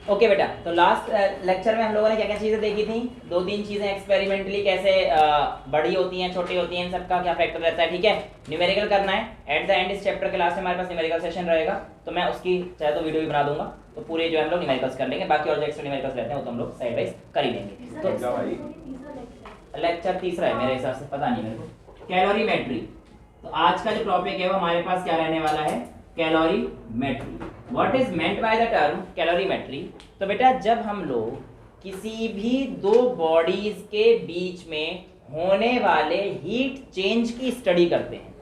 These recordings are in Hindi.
ओके बेटा, तो लास्ट लेक्चर में हम लोगों ने क्या क्या चीज़ें देखी थी? दो तीन चीज़ें एक्सपेरिमेंटली कैसे बड़ी होती हैं, छोटी होती हैं, इन सबका क्या फैक्टर रहता है, ठीक है। न्यूमेरिकल करना है एट द एंड। इस चैप्टर के लास्ट में हमारे पास न्यूमेरिकल सेशन रहेगा, तो मैं उसकी चाहे तो वीडियो भी बना दूंगा, तो पूरे जो है हम लोग न्यूमेरिकल्स कर लेंगे। बाकी और जो एक्स्ट्रा न्यूमेरिकल्स रहते हैं वो तो हम लोग साइड वाइज कर ही लेंगे। तो लेक्चर तीसरा है मेरे हिसाब से, पता नहीं मेरे को। कैलोरीमेट्री, तो आज का जो टॉपिक है वो हमारे पास क्या रहने वाला है? Calorimetry. What is meant by the term calorimetry? तो बेटा जब हम लोग किसी भी दो बॉडीज के बीच में होने वाले हीट चेंज की स्टडी करते हैं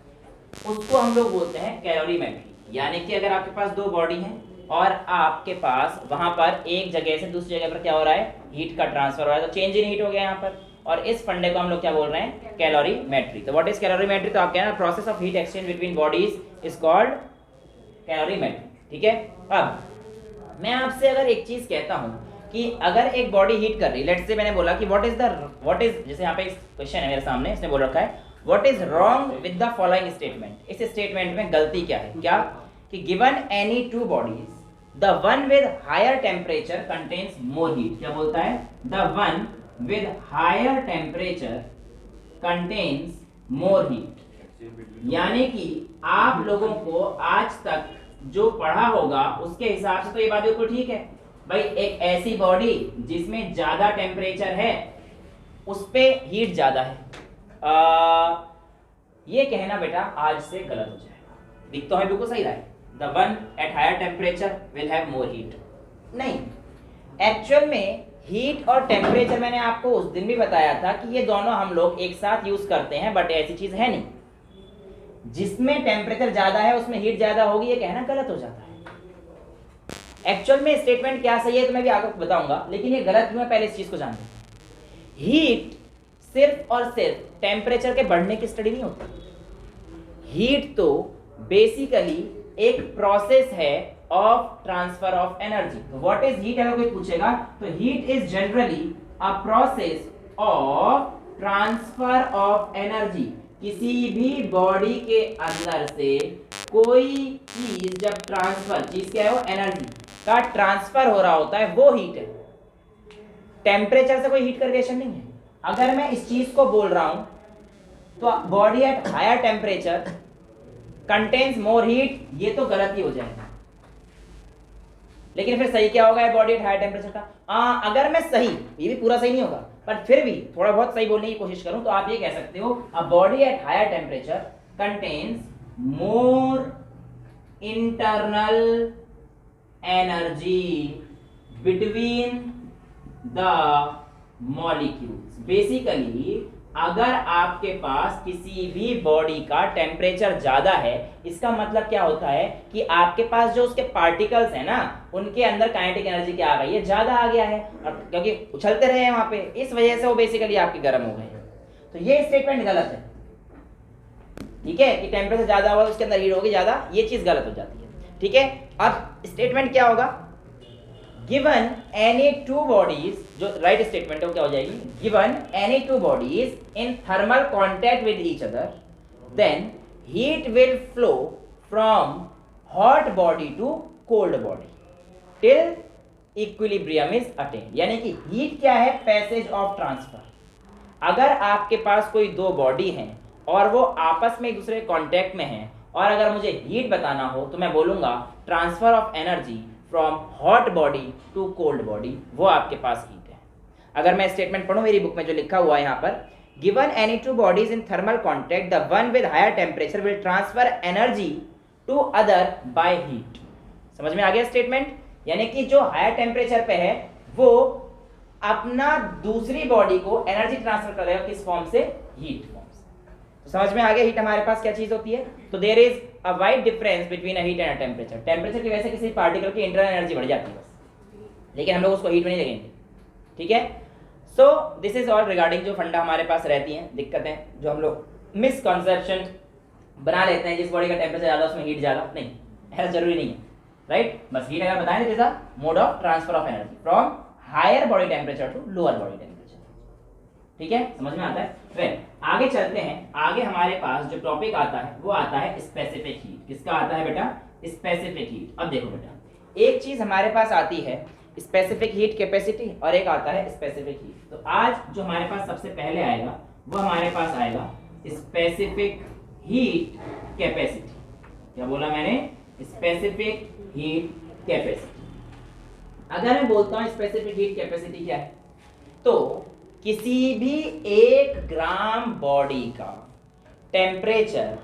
उसको हम लोग बोलते हैं कैलोरीमेट्री। यानी कि अगर आपके पास दो बॉडी हैं और आपके पास वहां पर एक जगह से दूसरी जगह पर क्या हो रहा है? हीट का ट्रांसफर हो रहा है, तो चेंज इन हीट हो गया यहाँ पर, और इस फंडे को हम लोग क्या बोल रहे हैं? कैलोरीमेट्री। तो व्हाट इज कैलोरीमेट्री? तो आप कहना process of heat exchange between bodies is called calorimetry, ठीक है। अब मैं आपसे अगर एक चीज कहता हूं कि अगर एक बॉडी हीट कर रही, लेट्स से मैंने बोला कि व्हाट इज जैसे यहाँ पे क्वेश्चन है मेरे सामने, इसने बोल रखा है what is wrong with the following statement. इस स्टेटमेंट में गलती क्या है? क्या कि given any two bodies the one with higher temperature contains more heat. क्या बोलता है? The one with higher temperature contains more heat. यानी कि आप लोगों को आज तक जो पढ़ा होगा उसके हिसाब से तो ये बात बिल्कुल ठीक है भाई। एक ऐसी बॉडी जिसमें ज्यादा टेम्परेचर है उस पे हीट ज्यादा है, ये कहना बेटा आज से गलत हो जाएगा। दिख तो है बिल्कुल सही रहा है, the one at higher temperature will have more heat. नहीं, एक्चुअल में हीट और टेम्परेचर मैंने आपको उस दिन भी बताया था कि ये दोनों हम लोग एक साथ यूज करते हैं, बट ऐसी चीज है नहीं। जिसमें टेम्परेचर ज्यादा है उसमें हीट ज्यादा होगी, ये कहना गलत हो जाता है। एक्चुअल में स्टेटमेंट क्या सही है तो मैं भी आगे बताऊंगा, लेकिन ये गलत क्यों है पहले इस चीज को जान लो। हीट सिर्फ और सिर्फ टेम्परेचर के बढ़ने की स्टडी नहीं होती। हीट तो बेसिकली एक प्रोसेस है ऑफ ट्रांसफर ऑफ एनर्जी। तो व्हाट इज हीट अगर कोई पूछेगा तो heat is generally a process of transfer of energy. किसी भी बॉडी के अंदर से कोई चीज जब ट्रांसफर, चीज क्या है वो? एनर्जी का ट्रांसफर हो रहा होता है, वो हीट है। टेम्परेचर से कोई हीट का रिलेशन नहीं है। अगर मैं इस चीज को बोल रहा हूं तो body at higher temperature contains more heat, ये तो गलत ही हो जाएगा। लेकिन फिर सही क्या होगा बॉडी एट हायर टेम्परेचर का? अगर मैं सही, ये भी पूरा सही नहीं होगा पर फिर भी थोड़ा बहुत सही बोलने की कोशिश करूं तो आप ये कह सकते हो a body at higher temperature contains more internal energy between the molecules. Basically अगर आपके पास किसी भी बॉडी का टेम्परेचर ज्यादा है, इसका मतलब क्या होता है कि आपके पास जो उसके पार्टिकल्स हैं ना, उनके अंदर काइनेटिक एनर्जी क्या आ गई है? ज्यादा आ गया है, और क्योंकि उछलते रहे हैं वहां पे, इस वजह से वो बेसिकली आपके गर्म हो गए हैं। तो ये स्टेटमेंट गलत है, ठीक है, कि टेम्परेचर ज्यादा हुआ तो उसके अंदर हीट होगी ज्यादा, ये चीज गलत हो जाती है, ठीक है। अब स्टेटमेंट क्या होगा? गिवन एनी टू बॉडीज, जो राइट स्टेटमेंट है वो क्या हो जाएगी? Given any two bodies in thermal contact with each other then heat will flow from hot body to cold body till equilibrium is attend. यानी कि हीट क्या है? Passage of transfer. अगर आपके पास कोई दो बॉडी हैं और वो आपस में एक दूसरे कॉन्टैक्ट में हैं, और अगर मुझे हीट बताना हो तो मैं बोलूंगा transfer of energy from hot body to cold body, वो आपके पास हीट है। अगर मैं स्टेटमेंट पढ़ूं मेरी बुक में जो लिखा हुआ है यहाँ पर, given any two bodies in thermal contact the one with higher temperature will transfer energy to other by heat. समझ में आ गया स्टेटमेंट? यानी कि जो हायर टेम्परेचर पे है वो अपना दूसरी बॉडी को एनर्जी ट्रांसफर कर देगा, किस फॉर्म से? हीट फॉर्म से। तो समझ में आ गया हीट हमारे पास क्या चीज होती है? तो there is a wide difference between a heat and a temperature। Temperature की वजह से किसी पार्टिकल की इंटरनल एनर्जी बढ़ जाती है बस, लेकिन हम लोग उसको हीट में नहीं लगेंगे, ठीक है। So this is all regarding जो फंडा हमारे पास रहती हैं, दिक्कतें जो हम लोग मिसकॉन्सेप्शन बना लेते हैं, जिस बॉडी का टेम्परेचर ज़्यादा उसमें हीट ज़्यादा, नहीं, ऐसा जरूरी नहीं है, राइट। बस हीट अगर बताएं जैसा mode of transfer of energy from higher body temperature to lower body temperature, ठीक है, समझ में आता है। फिर आगे चलते हैं, आगे हमारे पास जो टॉपिक आता है वो आता है स्पेसिफिक हीट। किसका आता है बेटा? Specific heat. अब देखो बेटा, एक चीज हमारे पास आती है स्पेसिफिक हीट कैपेसिटी और एक आता है स्पेसिफिक हीट। तो आज जो हमारे पास सबसे पहले आएगा वो हमारे पास आएगा स्पेसिफिक हीट कैपेसिटी। क्या बोला मैंने? Specific heat capacity. अगर मैं बोलता हूं स्पेसिफिक हीट कैपेसिटी क्या है, तो किसी भी 1 ग्राम बॉडी का टेम्परेचर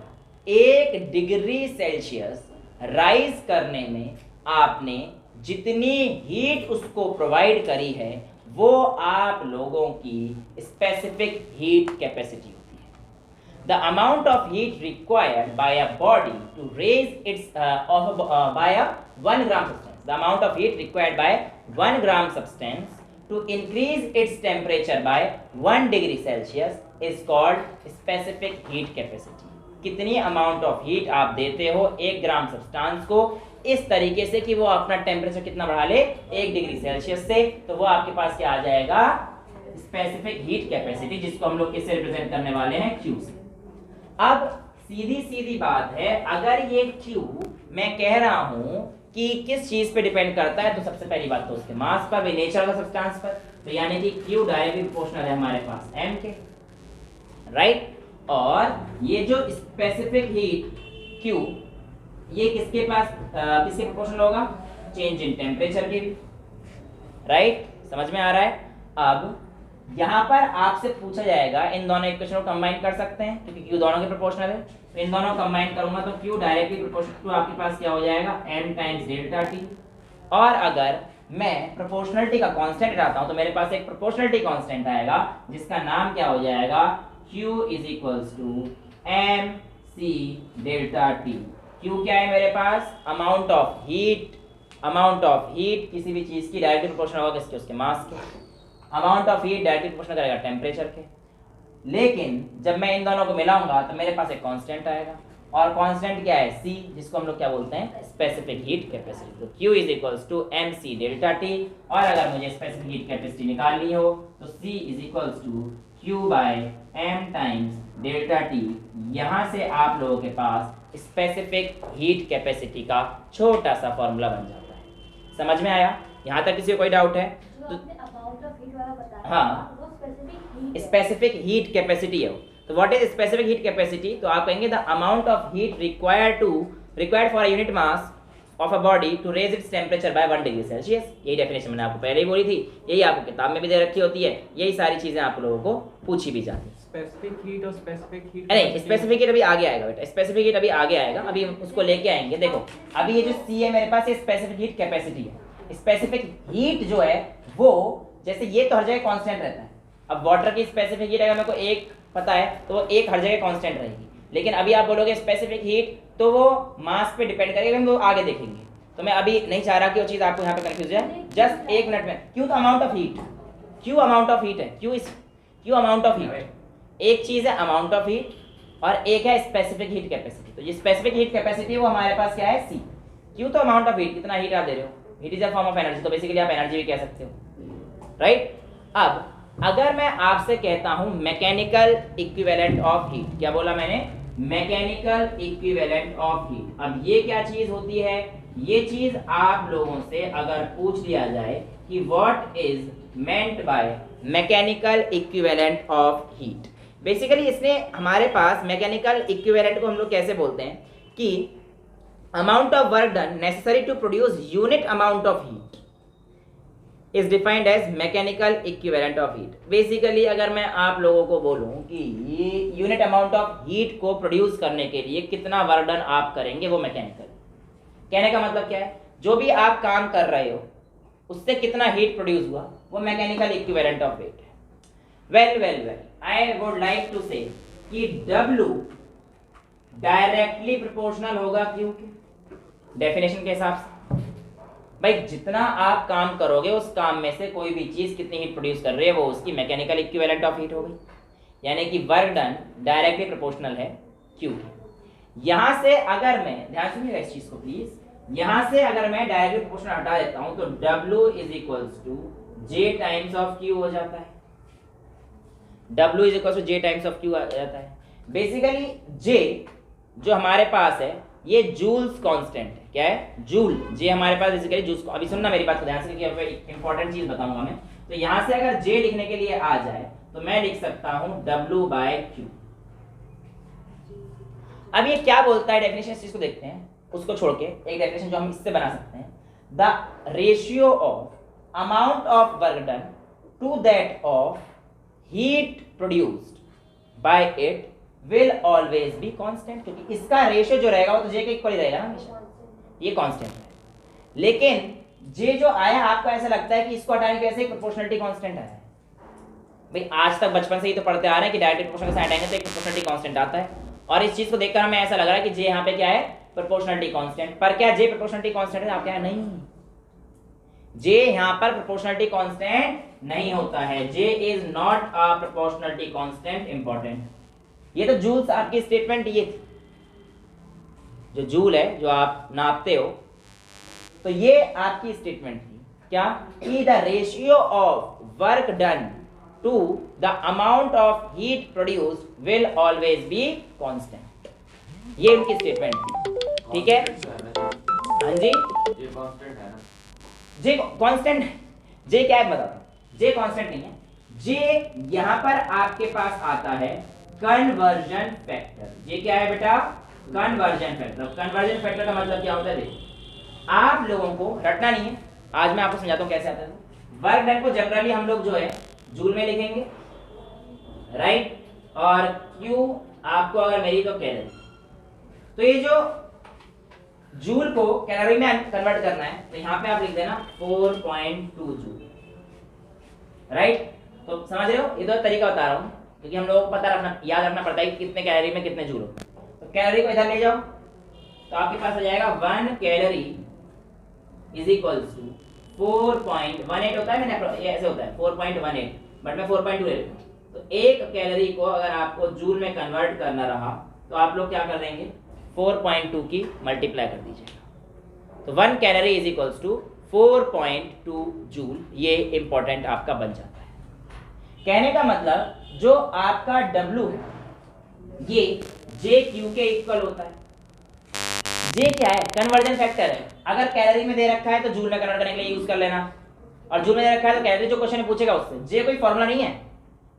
1 डिग्री सेल्सियस राइज करने में आपने जितनी हीट उसको प्रोवाइड करी है वो आप लोगों की स्पेसिफिक हीट कैपेसिटी होती है। The amount of heat required by a body to raise its by a 1 gram substance, the amount of heat required by 1 gram substance to increase its temperature by 1 degree Celsius is called specific heat capacity। कितनी अमाउंट ऑफ हीट आप देते हो 1 ग्राम सब्सटेंस को इस तरीके से कि वो अपना टेम्परेचर कितना बढ़ा ले 1 डिग्री सेल्सियस से, तो वो आपके पास क्या आ जाएगा? स्पेसिफिक हीट कैपेसिटी, जिसको हम लोग किससे रिप्रेजेंट करने वाले हैं? Q से। अब सीधी सीधी बात है, अगर ये Q मैं कह रहा हूं कि किस चीज पे डिपेंड करता है, तो सबसे पहली बात तो उसके मास पर, नेचर ऑफ सब्सटेंस पर, तो यानी कि Q डायरेक्टली प्रोपोर्शनल है हमारे पास M के, राइट। और ये जो स्पेसिफिक हीट Q ये किसके पास किसके प्रोपोर्शनल होगा? चेंज इन टेम्परेचर के भी, राइट। समझ में आ रहा है? अब यहाँ पर आपसे पूछा जाएगा, इन दोनों इक्वेशन को कंबाइन कर सकते हैं क्योंकि Q दोनों के प्रोपोर्शनल है, तो इन दोनों को कंबाइन करूंगा तो Q डायरेक्टली प्रोपोर्शनल टू आपके पास क्या हो जाएगा? M times delta T। और अगर मैं प्रोपोर्शनलिटी का कांस्टेंट हटाता हूं तो मेरे पास एक प्रोपोर्शनलिटी कांस्टेंट आएगा जिसका नाम क्या हो जाएगा? Q is equals to M C delta T। Q क्या है मेरे पास? Amount of heat, amount of heat किसी भी चीज की डायरेक्टली प्रोपोर्शनल होगा किसके? उसके मास के। Amount of heat directly proportional करेगा टेम्परेचर के। लेकिन जब मैं इन दोनों को मिलाऊंगा तो मेरे पास एक कांस्टेंट आएगा, और कांस्टेंट क्या है? C, जिसको हम लोग क्या बोलते हैं? Specific heat capacity. तो Q is equals to MC delta T। और अगर मुझे स्पेसिफिक हीट कैपेसिटी निकालनी हो तो C is equals to Q by M times delta T। यहाँ से आप लोगों के पास स्पेसिफिक हीट कैपेसिटी का छोटा सा फॉर्मूला बन जाता है। समझ में आया? यहाँ तक किसी को कोई डाउट है? तो हाँ, स्पेसिफिक हीट कैपेसिटी है। तो what is specific heat capacity? तो आप कहेंगे the amount of heat required for a unit mass of a body to raise its temperature by 1 degree Celsius. यही डेफिनेशन मैंने आपको पहले ही बोली थी, यही आपको किताब में भी दे रखी होती है, यही सारी चीजें आप लोगों को पूछी भी जाती है। स्पेसिफिक हीट और स्पेसिफिक हीट, नहीं, स्पेसिफिक हीट अभी आगे आएगा बेटा, स्पेसिफिक हीट अभी आगे आएगा, अभी हम उसको लेके आएंगे। देखो अभी ये जो C है मेरे पास, ये स्पेसिफिक हीट कैपेसिटी है। स्पेसिफिक हीट जो है वो, जैसे ये तो हर जगह कांस्टेंट रहता है। अब वाटर की स्पेसिफिक हीट अगर मेरे को 1 पता है तो वो 1 हर जगह कांस्टेंट रहेगी, लेकिन अभी आप बोलोगे स्पेसिफिक हीट तो वो मास पे डिपेंड करेगा, हम वो आगे देखेंगे। तो मैं अभी नहीं चाह रहा कि वो चीज आपको यहाँ पे कंफ्यूज है, जस्ट 1 मिनट में। क्यों? तो अमाउंट ऑफ हीट, क्यों अमाउंट ऑफ हीट है, क्यों अमाउंट ऑफ हीट। एक चीज है अमाउंट ऑफ हीट और एक है स्पेसिफिक हीट कैपेसिटी। तो ये स्पेसिफिक हीट कैपेसिटी वो हमारे पास क्या है? C। क्यों? तो अमाउंट ऑफ हीट, कितना हीट आप दे रहे हो, heat is a form of energy, तो बेसिकली आप एनर्जी भी कह सकते हो, राइट। अब अगर मैं आपसे कहता हूं मैकेनिकल इक्विवेलेंट ऑफ हीट, क्या बोला मैंने? Mechanical equivalent of heat. अब ये क्या चीज होती है? ये चीज आप लोगों से अगर पूछ लिया जाए कि what is meant by mechanical equivalent of heat, basically इसने हमारे पास मैकेनिकल इक्विवेलेंट को हम लोग कैसे बोलते हैं कि amount of work done necessary to produce unit amount of heat is defined as mechanical equivalent of heat। बेसिकली अगर मैं आप लोगों को बोलूं कि ये यूनिट अमाउंट ऑफ हीट को प्रोड्यूस करने के लिए कितना वर्क डन आप करेंगे, वो मैकेनिकल। कहने का मतलब क्या है? जो भी आप काम कर रहे हो उससे कितना हीट प्रोड्यूस हुआ, वो मैकेनिकल इक्विवेलेंट ऑफ हीट है। Well I would like to say कि W डायरेक्टली प्रोपोर्शनल होगा Q के डेफिनेशन के हिसाब से। भाई जितना आप काम करोगे उस काम में से कोई भी चीज कितनी हीट प्रोड्यूस कर रही है वो उसकी मैकेनिकल इक्विवेलेंट ऑफ हीट हो गई, यानी कि वर्क डन डायरेक्टली प्रोपोर्शनल है Q की। यहां से अगर मैं, ध्यान सुनिएगा इस चीज को प्लीज, यहां से अगर मैं डायरेक्टली प्रोपोर्शनल हटा देता हूं तो W is equals to J times of Q हो जाता है। W is equals to J times of Q आ जाता है। बेसिकली J जो हमारे पास है ये जूल्स कांस्टेंट है। क्या है? जूल। जे हमारे पास बेसिकली जूल्स। अभी सुनना मेरी बात को ध्यान से, क्योंकि अब इंपॉर्टेंट चीज बताऊंगा मैं। तो यहां से अगर जे लिखने के लिए आ जाए तो मैं लिख सकता हूं W/Q। अब ये क्या बोलता है डेफिनेशन, इस चीज को देखते हैं। उसको छोड़ के एक डेफिनेशन जो हम इससे बना सकते हैं, the ratio of amount of work done to that of heat produced by it will always be constant. क्योंकि इसका रेशियो जो रहेगा वो तो जे के इक्वल ही रहेगा ना हमेशा, ये कांस्टेंट है। लेकिन जे जो आया आपको ऐसा लगता है कि इसको हटाने की वजह से प्रोपोर्शनलिटी कांस्टेंट आया है। भाई आज तक बचपन से ही तो पढ़ते आ रहे हैं कि डायरेक्ट प्रोपोर्शनल के साथ हटाएंगे तो एक प्रोपोर्शनलिटी कांस्टेंट आता है, और इस चीज को देखकर हमें ऐसा लग रहा है कि जे यहाँ पे क्या है? Proportionality constant. पर क्या जे प्रोपोर्शनलिटी कांस्टेंट है? आप क्या है? नहीं, जे यहाँ पर प्रोपोर्शनलिटी कांस्टेंट नहीं होता है। J is not a proportionality constant. Important. ये तो जूल्स आपकी स्टेटमेंट ये थी, जो जूल है जो आप नापते हो, तो ये आपकी स्टेटमेंट थी। क्या? कि the ratio of work done to the amount of heat produced will always be constant. ये उनकी स्टेटमेंट थी। ठीक है? हाँ जी, ये कांस्टेंट है ना? जे कांस्टेंट है। जे क्या है बताता हूं। जे कांस्टेंट नहीं है। जे यहां पर आपके पास आता है कन्वर्जन फैक्टर। ये क्या है बेटा? Conversion factor. कन्वर्जन फैक्टर का मतलब क्या होता है? देखिए, आप लोगों को रटना नहीं है, आज मैं आपको समझाता हूं कैसे आता है। वर्क डन को जनरली हम लोग जो है जूल में लिखेंगे, राइट, और क्यू आपको अगर मेरी तो कैलोरी। तो ये जो जूल को कैलोरी में कन्वर्ट करना है तो यहाँ पे आप लिख देना 4.2 जूल, राइट। तो समझ रहे हो? ये तो तरीका बता रहा हूँ, क्योंकि हम लोगों को पता रखना, याद रखना पड़ता है कि कितने कैलोरी में कितने जूल होते हैं। तो कैलोरी को इधर ले जाओ तो आपके पास हो जाएगा 1 कैलोरी इज इक्वल्स टू 4.18 होता है, मैंने ये ऐसे होता है 4.18, बट मैं 4.2 ले लेता हूं। तो एक कैलोरी को अगर आपको जूल में कन्वर्ट करना रहा तो आप लोग क्या कर देंगे? 4.2 की मल्टीप्लाई कर दीजिएगा। तो 1 calorie is equals to 4.2 joule. ये इंपॉर्टेंट आपका बन जाता है। कहने का मतलब जो आपका W है ये JQ के इक्वल होता है। जे क्या है? कन्वर्जन फैक्टर है। अगर कैलोरी में दे रखा है तो जूल में कन्वर्ट करने के लिए यूज कर लेना, और जूल में दे रखा है तो कैलोरी जो क्वेश्चन में पूछेगा उससे। जे कोई फॉर्मूला नहीं है,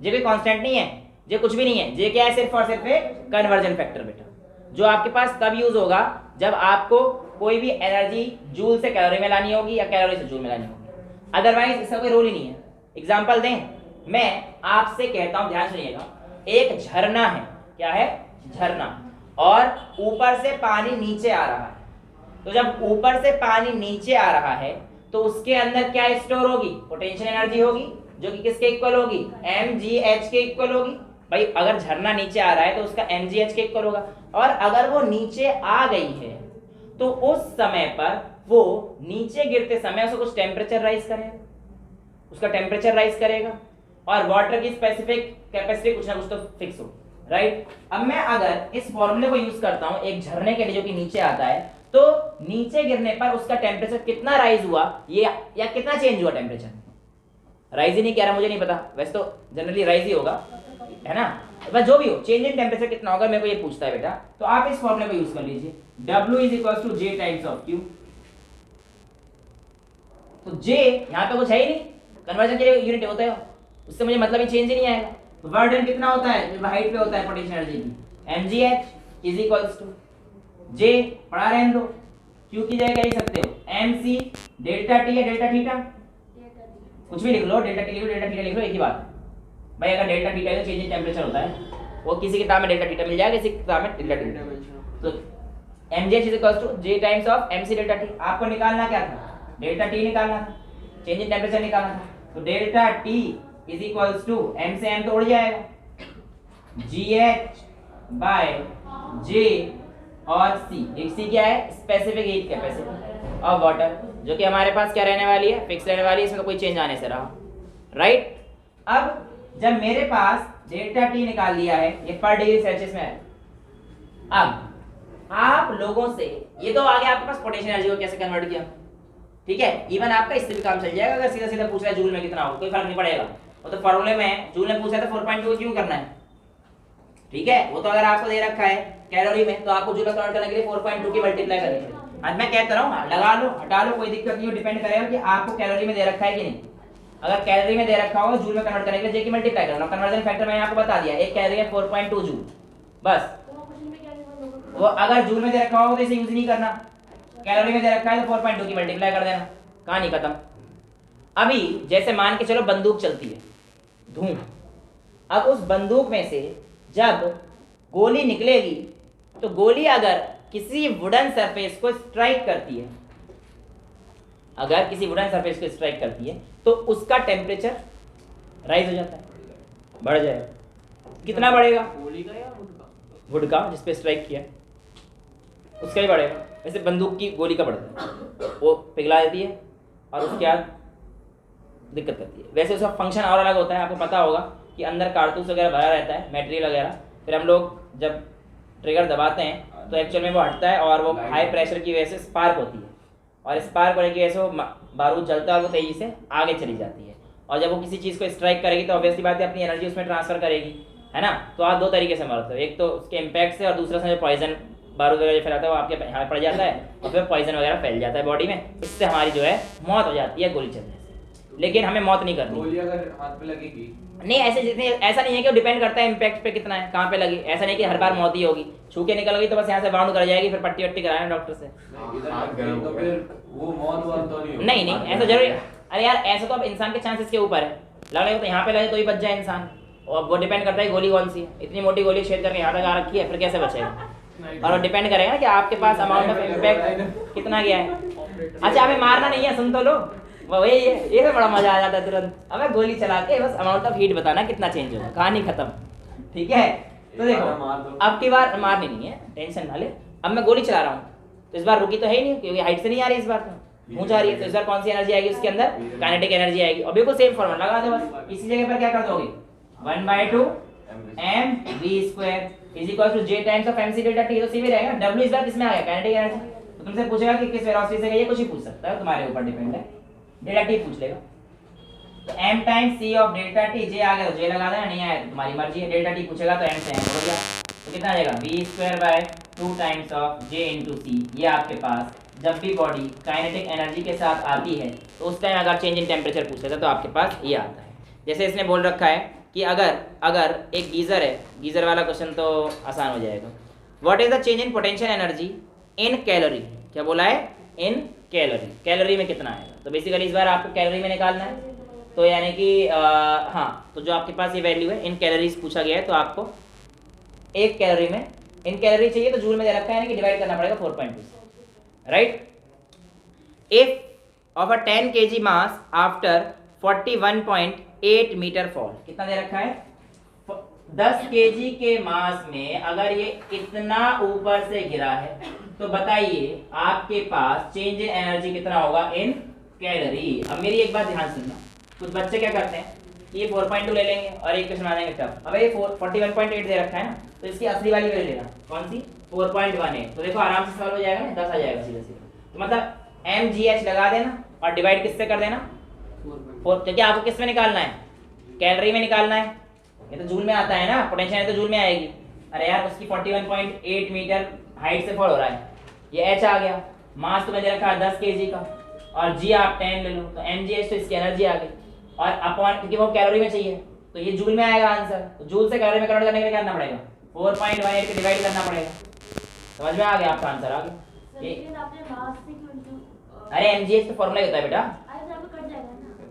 जे कोई कांस्टेंट नहीं है, जे कुछ भी नहीं है। जे क्या है? सिर्फ और सिर्फ एक कन्वर्जन फैक्टर बेटा, जो आपके पास तब यूज होगा जब आपको कोई भी एनर्जी जूल से कैलोरी में लानी होगी या कैलोरी से जूल में लानी होगी। अदरवाइज इसका कोई रोल ही नहीं है। एग्जाम्पल दें, मैं आपसे कहता हूं, ध्यान सुनिएगा, एक झरना है। क्या है? झरना, और ऊपर से पानी नीचे आ रहा है। तो जब ऊपर से पानी नीचे आ रहा है तो उसके अंदर क्या स्टोर होगी? पोटेंशियल एनर्जी होगी, जो कि किसके इक्वल होगी? mgh के इक्वल होगी। भाई अगर झरना नीचे आ रहा है तो उसका mgh के इक्वल होगा, और अगर वो नीचे आ गई है तो उस समय पर वो नीचे गिरते समय उसको कुछ टेम्परेचर राइज करेगा, उसका टेम्परेचर राइज करेगा, और वाटर की स्पेसिफिक कैपेसिटी कुछ ना कुछ तो फिक्स होगी, राइट। अब मैं अगर इस फॉर्मूले को यूज करता हूं एक झरने के लिए जो कि नीचे आता है, तो नीचे गिरने पर उसका टेम्परेचर कितना राइज हुआ ये, या कितना चेंज हुआ टेम्परेचर? राइज ही नहीं कह रहा, मुझे नहीं पता, वैसे तो जनरली राइज ही होगा, है ना। बस जो भी हो, चेंज इन टेम्परेचर कितना होगा मेरे को ये पूछता है बेटा। तो आप इस फॉर्मूले को यूज कर लीजिए, W is equal to J times of Q। तो J यहाँ पे कुछ है ही नहीं, कन्वर्जन के लिए यूनिट होता है, उससे मुझे मतलब ही चेंज ही नहीं आएगा। तो वर्क डन कितना होता है जब हाइट पे होता है पोटेंशियल एनर्जी की? mgh is equals to J, पढ़ा रहने दो, Q की जगह क्या लिख सकते हो? mc डेल्टा T या डेल्टा थीटा, कुछ भी लिख लो, डेल्टा T लिख लो, डेल्टा थीटा लिख लो, एक ही बात है भाई। अगर डेल्टा थीटा है तो चेंज इन टेम्परेचर होता है, वो किसी किताब में डेल्टा थीटा मिल जाएगा, किसी किताब में डेल्टा थीटा। तो mgh is equals to J times of mc delta T। आपको निकालना क्या था? डेल्टा T निकालना था, चेंज इन टेम्परेचर निकालना था। तो delta T is equals to m से m तो उड़ जाएगा, gh बाय J और C। एक C क्या है? Specific heat capacity of water, जो कि हमारे पास क्या रहने वाली है? फिक्स रहने वाली है, इसमें तो कोई चेंज आने से रहा, राइट। अब जब मेरे पास डेल्टा T निकाल लिया है, ये पर डिग्री सेल्सियस में है। अब आप लोगों से ये तो आगे आपके पास पोटेंशियल एनर्जी को कैसे कन्वर्ट किया, ठीक है। इवन आपका इससे भी काम चल जाएगा, अगर सीधा सीधा पूछ रहा है जूल में कितना हो, कोई फर्क नहीं पड़ेगा। वो तो फॉर्मूले में जूल में पूछा है तो 4.2 क्यों करना है, ठीक है। वो तो अगर आपको दे रखा है कैलोरी में, तो आपको जूल में कन्वर्ट करने के लिए 4.2 की मल्टीप्लाई करनी पड़ेगी। आज मैं कहता रहा हूँ लगा लो हटा लो कोई दिक्कत नहीं, डिपेंड करेगा कि आपको कैलोरी में दे रखा है कि नहीं। अगर कैलोरी में दे रखा हो जूल में कन्वर्ट करने के लिए जे की मल्टीप्लाई करना, कन्वर्जन फैक्टर मैंने आपको बता दिया, एक कैलोरी है 4.2 जूल बस। वो अगर जूल में दे रखा हो तो इसे यूज नहीं करना, कैलोरी में दे रखा है तो 4.2 की मल्टीप्लाई कर देना, कहानी खत्म। अभी जैसे मान के चलो बंदूक चलती है धूम, अब उस बंदूक में से जब गोली निकलेगी तो गोली अगर किसी वुडन सरफेस को स्ट्राइक करती है, अगर किसी वुडन सरफेस को स्ट्राइक करती है तो उसका टेम्परेचर राइज हो जाता है, बढ़ जाएगा। कितना बढ़ेगा? गोली का या वुड का? वुड का जिस पे स्ट्राइक किया उसका ही बढ़ेगा। वैसे बंदूक की गोली का बढ़ता है, वो पिघला देती है और उसके बाद दिक्कत करती है। वैसे उसका फंक्शन और अलग होता है, आपको पता होगा कि अंदर कारतूस वगैरह भरा रहता है, मटेरियल वगैरह, फिर हम लोग जब ट्रिगर दबाते हैं तो एक्चुअल में वो हटता है और वो हाई प्रेशर की वजह से स्पार्क होती है, और स्पार्क होने की वजह से वो बारूद जलता है, वो तेजी से आगे चली जाती है, और जब वो किसी चीज़ को स्ट्राइक करेगी तो ऑब्वियसली बात है अपनी एनर्जी उसमें ट्रांसफर करेगी, है ना। तो आप दो तरीके से मरते हो, एक तो उसके इम्पैक्ट से और दूसरा से पॉइजन बारूद वगैरह फैलाता है वो आपके यहाँ पड़ जाता है और फिर पॉइजन वगैरह फैल जाता है बॉडी में, इससे हमारी जो है मौत हो जाती है गोली चलने से। लेकिन हमें मौत नहीं करनी। गोली अगर हाथ पे लगेगी नहीं, ऐसे जितने ऐसा नहीं है कि वो डिपेंड करता है इम्पैक्ट पे कितना है, कहाँ पे लगी, ऐसा नहीं कि हर बार मौत ही होगी। छू के निकल गई तो बस यहाँ से बाउंड कर जाएगी, फिर पट्टी वट्टी कराना डॉक्टर से। तो फिर वो मौत वात तो नहीं नहीं ऐसा जरूरी। अरे यार ऐसा तो अब इंसान के चांसेस के ऊपर है, लगेगा तो यहाँ पे लगे तो ही बच जाए इंसान, और वो डिपेंड करता है गोली कौन सी है। इतनी मोटी गोली छेद करके यहाँ तक आ रखी है, फिर कैसे बचेगा? और वो डिपेंड करेगा ना कि आपके पास अमाउंट ऑफ इम्पैक्ट कितना गया है। अच्छा हमें मारना नहीं है, सुन तो लो, वही है, ये तो बड़ा मजा आ जाता है तुरंत। अब गोली चला के बस अमाउंट ऑफ हीट बताना कितना चेंज होगा, कहानी खत्म। ठीक है, तो देखो अब की बार मारनी नहीं है, टेंशन ना ले। अब मैं गोली चला रहा हूँ तो इस बार रुकी तो है ही नहीं, क्योंकि हाइट से नहीं आ रही, इस बार तो मुंह जा रही है, तो इस बार कौन सी एनर्जी आएगी उसके अंदर? काइनेटिक एनर्जी आएगी। और बिल्कुल सेम फॉर्मूला लगा दो, बस इसी जगह पर क्या कर दोगे, 1/2 mv² is equal to j times of mc delta t। तो सीधे रहेगा, w इस बार किसमें आ गया? Kinetic energy. तो तुमसे पूछेगा कि किस वेलोसिटी से गई है, कुछ ही पूछ सकता है, तुम्हारे ऊपर डिपेंड है, डेल्टा t पूछ लेगा। तो m times c of delta t, j आ गया तो j लगा देना, नहीं आया तो तुम्हारी मर्जी है, डेल्टा t पूछेगा तो m से m हो गया, तो कितना आ जाएगा? v² 2 times of j into c। ये आपके पास जब भी बॉडी काइनेटिक एनर्जी के साथ आती है तो उस टाइम अगर चेंज इन टेम्परेचर पूछेगा तो आपके पास ये आता है। जैसे इसने बोल रखा है कि अगर एक गीज़र है, गीज़र वाला क्वेश्चन तो आसान हो जाएगा। What is the change in potential energy in calorie? क्या बोला है? इन कैलोरी। कैलोरी में कितना आएगा? तो बेसिकली इस बार आपको कैलोरी में निकालना है, तो यानी कि हाँ, तो जो आपके पास ये वैल्यू है इन कैलोरीज पूछा गया है, तो आपको एक कैलोरी में इन कैलोरी चाहिए तो जूल में दे रखा है, यानी कि डिवाइड करना पड़ेगा 4.2 से, right. If of a 10 kg mass after 41.8 metre fall, कितना दे रखा है? 10 kg के मास में अगर ये इतना ऊपर से गिरा है तो बताइए आपके पास चेंज इन एनर्जी कितना होगा इन कैलोरी। अब मेरी एक बात ध्यान सुनना, कुछ बच्चे क्या करते हैं, ये 4.2 ले लेंगे और एक क्वेश्चन आ जाएंगे टफ। अब ये 41.8 दे रखा है ना, तो इसकी असली वाली वैल्यू लेना, कौन सी? 4.18। तो देखो आराम से सॉल्व हो जाएगा ना, 10 आ जाएगा सीधा सीधा। तो मतलब mgh लगा देना और डिवाइड किससे कर देना? 4। क्योंकि आपको किस में निकालना है? कैलोरी में निकालना है। ये तो जूल में आता है ना, पोटेंशियल तो जूल में आएगी। अरे यार उसकी 41.8 मीटर हाइट से फॉल हो रहा है, ये h आ गया, मास तो मैंने रखा है 10 kg का, और g आप 10 ले लो, तो mgh तो इसकी एनर्जी आ गई, और अपॉन क्योंकि वो कैलोरी में चाहिए तो ये जूल में आएगा आंसर। तो जूल से कैलोरी में कन्वर्ट करने के लिए क्या करना पड़ेगा? 4.18 के डिवाइड करना पड़ेगा। समझ में आ गया आपका आंसर? आ गया ये। अरे mgh तो फॉर्मूला होता है बेटा।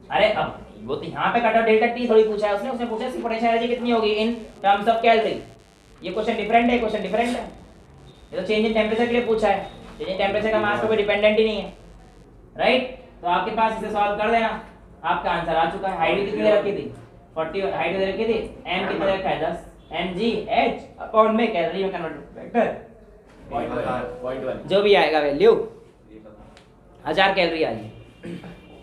अरे अब वो तो यहाँ पे कटा डेल्टा टी थोड़ी पूछा है उसने पूछा इसकी पोटेंशियल एनर्जी कितनी होगी इन टर्म्स ऑफ कैलोरी। ये क्वेश्चन डिफरेंट है, क्वेश्चन डिफरेंट है। ये तो चेंज इन टेम्परेचर के लिए पूछा है, चेंज इन टेम्परेचर का मास पे कोई डिपेंडेंट ही नहीं है, राइट। तो आपके पास इसे सॉल्व कर देना, आपका आंसर आ चुका है। हाइट कितनी दे रखी थी? 40 हाइट दे रखी थी, m कितना रखा है? 10 mgh अपॉन में कैलोरी में कन्वर्ट वेक्टर 0.1 जो भी आएगा वैल्यू 1000 कैलोरी आ रही है।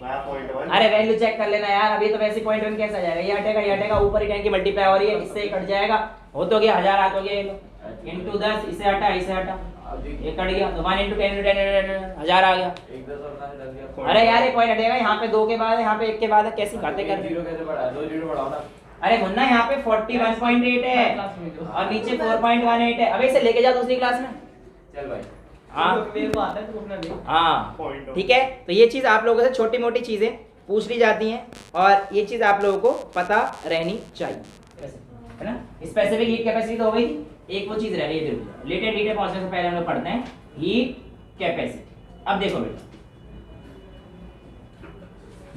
अरे वैल्यू चेक कर लेना यार, अभी तो वैसे 0.1 कैसे आ जाएगा? ये हटेगा ऊपर ही 10 की मल्टीप्लाई हो रही है, इससे कट जाएगा, हो तो गया 1000 आ तो गया, इनटू 10 इसे हटा ये कट गया, तो 1 × 10 1000 आ गया। अरे यार ये पॉइंट हटेगा, यहाँ पे 2 के बाद है, यहाँ पे 1 के बाद है, कैसी बातें कर रहे हो? जीरो कैसे बढ़ा? 2 जीरो बढ़ाओ ना। अरे मुन्ना यहाँ पे 41.8 है और नीचे 4.18 है। अबे इसे लेके जाओ दूसरी क्लास में। चल भाई। हाँ मेरे को आता है तो अपना दे। हाँ ठीक है। तो ये चीज़ आप लोगों से छोटी मोटी चीज़ें पूछ ली जाती हैं और ये चीज़ आप लोगों को पता रहनी चाहिए, है ना। स्पेसिफिक हीट कैपेसिटी तो हो गई थी, एक वो चीज़ रह गई है लेटेंट हीट में पहुंचने से पहले हम लोग पढ़ते हैं हीट कैपेसिटी। अब देखो बेटा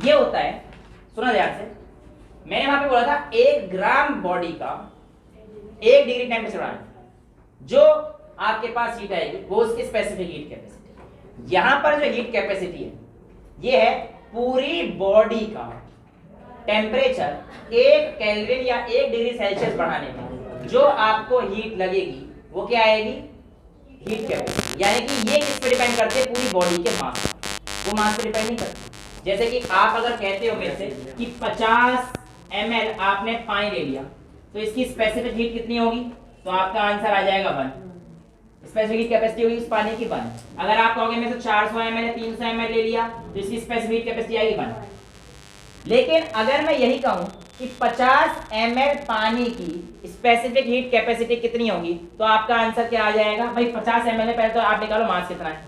ये होता है, सुना ध्यान से, मैंने वहां पे बोला था 1 ग्राम बॉडी का 1 डिग्री टेम्परेचर बढ़ाना, जो आपके पास हीट आएगी वो उसकी स्पेसिफिक हीट कैपेसिटी। यहां पर जो हीट कैपेसिटी है ये है पूरी बॉडी का टेम्परेचर 1 केल्विन या 1 डिग्री सेल्सियस बढ़ाने में जो आपको हीट लगेगी वो क्या आएगी, हीट कैपेसिटी। यानी कि ये किस पे डिपेंड करते हैं, पूरी बॉडी के मास, वो मास पे डिपेंड नहीं करते। जैसे कि आप अगर कहते हो मेरे से कि 50 ml आपने पानी ले लिया तो इसकी स्पेसिफिक हीट कितनी होगी, तो आपका आंसर आ जाएगा 1। स्पेसिफिक हीट कैपेसिटी होगी उस पानी की 1। अगर आप कहोगे मेरे से 400 ml या 300 ml ले लिया तो इसकी स्पेसिफिक हीट कैपेसिटी आएगी 1। लेकिन अगर मैं यही कहूं कि 50 ml पानी की स्पेसिफिक हीट कैपेसिटी कितनी होगी तो आपका आंसर क्या आ जाएगा भाई, 50 ml पहले तो आप निकालो मास कितना है।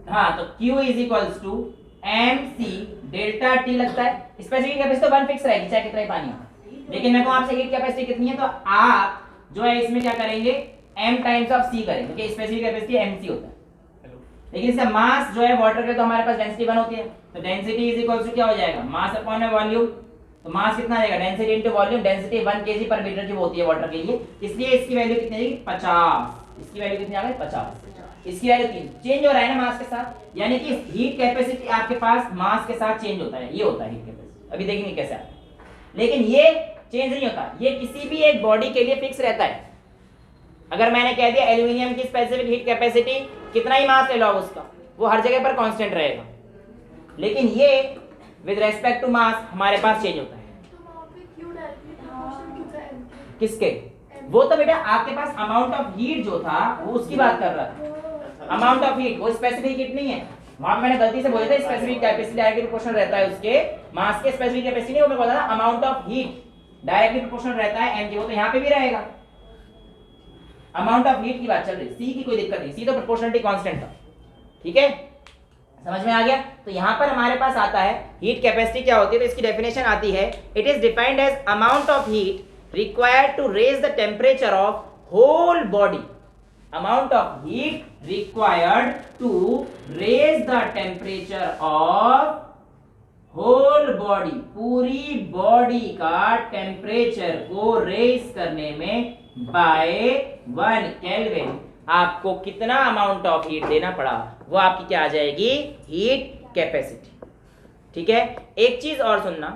हाँ तो Q is equals to mc delta T लगता है। स्पेसिफिक कैपेसिटी तो 1 फिक्स रहेगी चाहे कितना ही पानी हो, लेकिन मैं कहूं आपसे हीट कैपेसिटी कितनी है तो आप जो है इसमें क्या करेंगे m टाइम्स ऑफ c करेंगे क्योंकि स्पेसिफिक कैपेसिटी mc होता है। लेकिन इसका मास जो है वाटर के तो हमारे पास डेंसिटी 1 होती है, तो डेंसिटी इज इक्वल्स टू क्या हो जाएगा, मास अपॉन वॉल्यूम। तो मास कितना आ जाएगा, density into volume. Density 1 kg पर मीटर क्यूब होती है वाटर के लिए, इसलिए इसकी वैल्यू कितनी आएगी 50। इसकी वैल्यू कितनी आ गई 50। इसकी वैल्यू 3 चेंज हो रहा है ना मास के साथ, यानी कि हीट कैपेसिटी आपके पास मास के साथ चेंज होता है। ये होता है हीट कैपेसिटी, अभी देखेंगे कैसे आता है। लेकिन ये चेंज नहीं होता, ये किसी भी एक बॉडी के लिए फिक्स रहता है। अगर मैंने कह दिया एल्यूमिनियम की स्पेसिफिक हीट कैपेसिटी कितना ही मास ले लो उसका, वो हर जगह पर कांस्टेंट रहेगा, लेकिन ये विद रेस्पेक्ट टू मास हमारे पास चेंज होता है। किसके, वो तो बेटा आपके पास अमाउंट ऑफ हीट जो था वो उसकी बात कर रहा था। अमाउंट ऑफ हीट वो स्पेसिफिक हीट नहीं है, वहां मैंने गलती से बोला था स्पेसिफिक कैपेसिटी डायरेक्टली प्रोपोर्शनल रहता है उसके मास के। स्पेसिफिक कैपेसिटी नहीं, वो मैं बोला था amount of heat directly proportional रहता है एम, वो तो यहाँ पे भी रहेगा। अमाउंट ऑफ हीट की बात चल रही, सी की कोई दिक्कत नहीं, सी तो प्रोपोर्शनलिटी कांस्टेंट था। ठीक है, समझ में आ गया। तो यहाँ पर हमारे पास आता है हीट कैपेसिटी क्या होती है, तो इसकी डेफिनेशन आती है it is defined as amount of heat required to raise the temperature of whole body. amount of heat required to raise the temperature of whole body, पूरी बॉडी का टेम्परेचर को रेज करने में बाय 1 केल्विन आपको कितना अमाउंट ऑफ हीट देना पड़ा, वो आपकी क्या आ जाएगी, हीट कैपेसिटी। ठीक है, एक चीज और सुनना,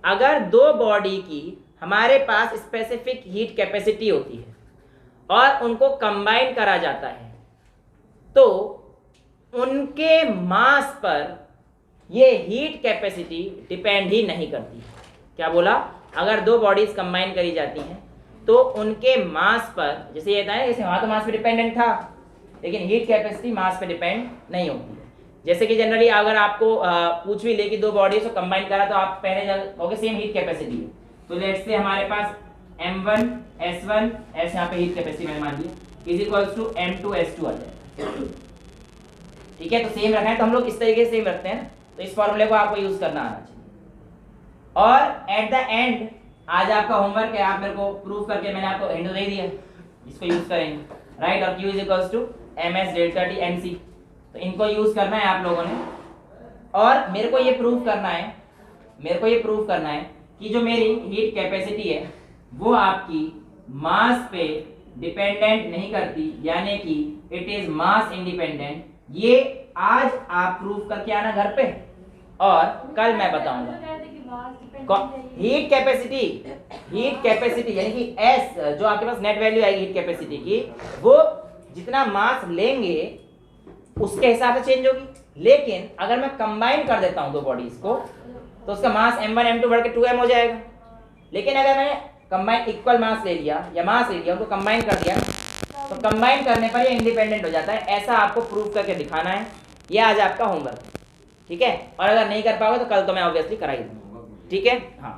अगर दो बॉडी की हमारे पास स्पेसिफिक हीट कैपेसिटी होती है और उनको कंबाइन करा जाता है तो उनके मास पर ये हीट कैपेसिटी डिपेंड ही नहीं करती। क्या बोला, अगर दो बॉडीज कंबाइन करी जाती हैं तो उनके मास पर, जैसे ये था जैसे वहां तो मास पे डिपेंडेंट था, लेकिन हीट कैपेसिटी मास पे डिपेंड नहीं होती है। जैसे कि जनरली अगर आपको पूछ भी ले कि दो बॉडीज को कंबाइन करा तो आप पहले कहोगे सेम हीट कैपेसिटी है, तो लेट्स से हमारे पास M1 S1 S यहाँ पे हीट कैपेसिटी मैंने मान ली is equals to M2 S2 आ जाएगा। ठीक है, तो सेम रखना है तो हम लोग इस तरीके से सेम रखते हैं, तो इस फॉर्मूले को आपको यूज करना आना चाहिए। और एट द एंड आज आपका होमवर्क है, आप मेरे को प्रूफ करके, मैंने आपको हिंट दे दिया, इसको यूज करेंगे राइट। और Q is equals to MS delta T MC, तो इनको यूज करना है आप लोगों ने। और मेरे को ये प्रूफ करना है कि जो मेरी हीट कैपेसिटी है वो आपकी मास पे डिपेंडेंट नहीं करती, यानी कि इट इज मास इंडिपेंडेंट। ये आज आप प्रूफ करके आना घर पे और कल मैं बताऊंगा। हीट कैपेसिटी यानी कि S जो आपके पास नेट वैल्यू आएगी हीट कैपेसिटी की, वो जितना मास लेंगे उसके हिसाब से चेंज होगी। लेकिन अगर मैं कंबाइन कर देता हूं दो बॉडीज को तो उसका मास M1 M2 बढ़ के 2M हो जाएगा। लेकिन अगर मैंने कंबाइन इक्वल मास ले लिया या मास ले लिया, उनको कंबाइन कर दिया, तो कंबाइन करने पर ये इंडिपेंडेंट हो जाता है। ऐसा आपको प्रूफ करके दिखाना है, ये आज आपका होमवर्क। ठीक है, और अगर नहीं कर पाओगे तो कल तो मैं ऑब्वियसली करा ही दूंगा। ठीक है, हाँ।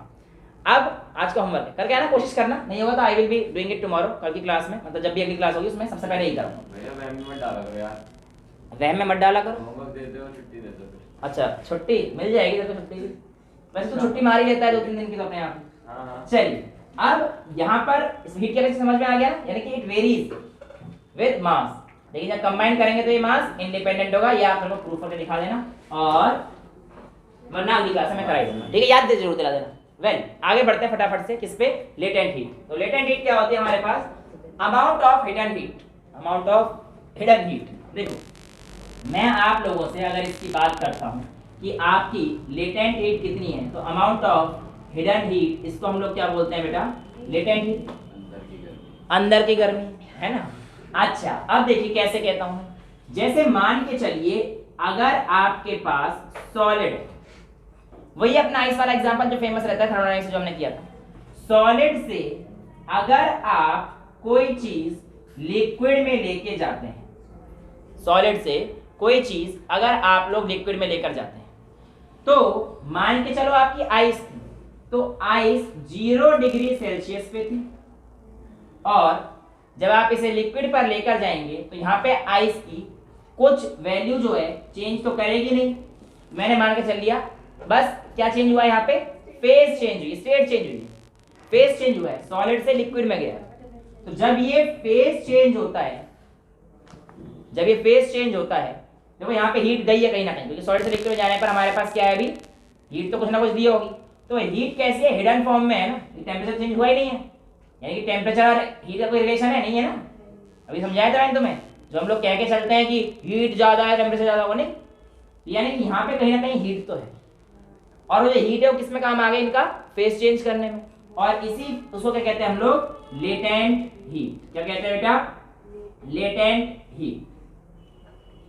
अब आज का होमवर्क है, करके आना, कोशिश करना, नहीं होगा तो I will be doing it tomorrow, कल की क्लास में, मतलब जब भी अगली क्लास होगी उसमें सबसे पहले यही करूँगा। भैया वहम में मत डाला करो यार, वहम में मत डाला करो। होमवर्क देते हो छुट्टी देते हो फिर। अच्छा छुट्टी मिल जाएगी तेरे को, छुट्टी भी वैसे तो छुट्टी मार ही लेता है 2-3 दिन की तो अपने आप। हाँ हाँ चलिए अब यहाँ पर इस हीट कैपेसिटी समझ में आ गया ना, यानी कि इट वेरीज विद मास, लेकिन जब कंबाइन करेंगे तो ये मास इंडिपेंडेंट होगा, ये आप लोगों को प्रूफ करके दिखा देना, और वरना अगली क्लास में कराई दूंगा, ठीक है, याद दे जरूर दिला देना। वेल आगे बढ़ते हैं फटाफट से, किस पे, लेटेंट हीट। तो लेटेंट हीट क्या होती है हमारे पास, amount of hidden heat, amount of hidden heat. देखो मैं आप लोगों से अगर इसकी बात करता हूं कि आपकी लेटेंट हीट कितनी है, तो अमाउंट ऑफ हिडन हीट, इसको हम लोग क्या बोलते हैं बेटा, लेटेंट हीट, अंदर की गर्मी, है ना। अच्छा अब देखिए कैसे कहता हूं, जैसे मान के चलिए अगर आपके पास सॉलिड है, वही अपना आइस वाला एग्जांपल जो फेमस रहता है थर्मोडायनामिक्स जो हमने किया था, सॉलिड से अगर आप कोई चीज लिक्विड में लेके जाते हैं, सॉलिड से कोई चीज अगर आप लोग लिक्विड में लेकर जाते हैं, तो मान के चलो आपकी आइस थी, तो आइस 0 डिग्री सेल्सियस पे थी, और जब आप इसे लिक्विड पर लेकर जाएंगे तो यहाँ पे आइस की कुछ वैल्यू जो है चेंज तो करेगी नहीं, मैंने मान के चल लिया, बस क्या चेंज हुआ यहाँ पे, फेज चेंज हुई, स्टेट चेंज हुई, फेज चेंज हुआ है, सॉलिड से लिक्विड में गया। तो जब ये फेज चेंज होता है, जब ये फेज चेंज होता है, देखो यहाँ पे हीट गई है कहीं ना कहीं, क्योंकि सॉलिड से लिक्विड में जाने पर हमारे पास क्या है, अभी हीट तो कुछ ना कुछ दी होगी, तो हीट कैसी है, हिडन फॉर्म में है ना, टेम्परेचर चेंज हुआ ही नहीं है, यानी कि टेम्परेचर और हीट का कोई रिलेशन है नहीं, है ना। अभी समझाया था मैंने तुम्हें, जो हम लोग कह के चलते हैं कि हीट ज्यादा है टेम्परेचर ज्यादा होगा, नहीं, यानी कि यहाँ पे कहीं ना कहीं हीट तो है, और वो जो हीट है वो किस में काम आ गया, इनका फेज चेंज करने में, और इसी उसको क्या कहते हैं हम लोग, लेटेंट हीट। क्या कहते हैं बेटा, लेटेंट हीट,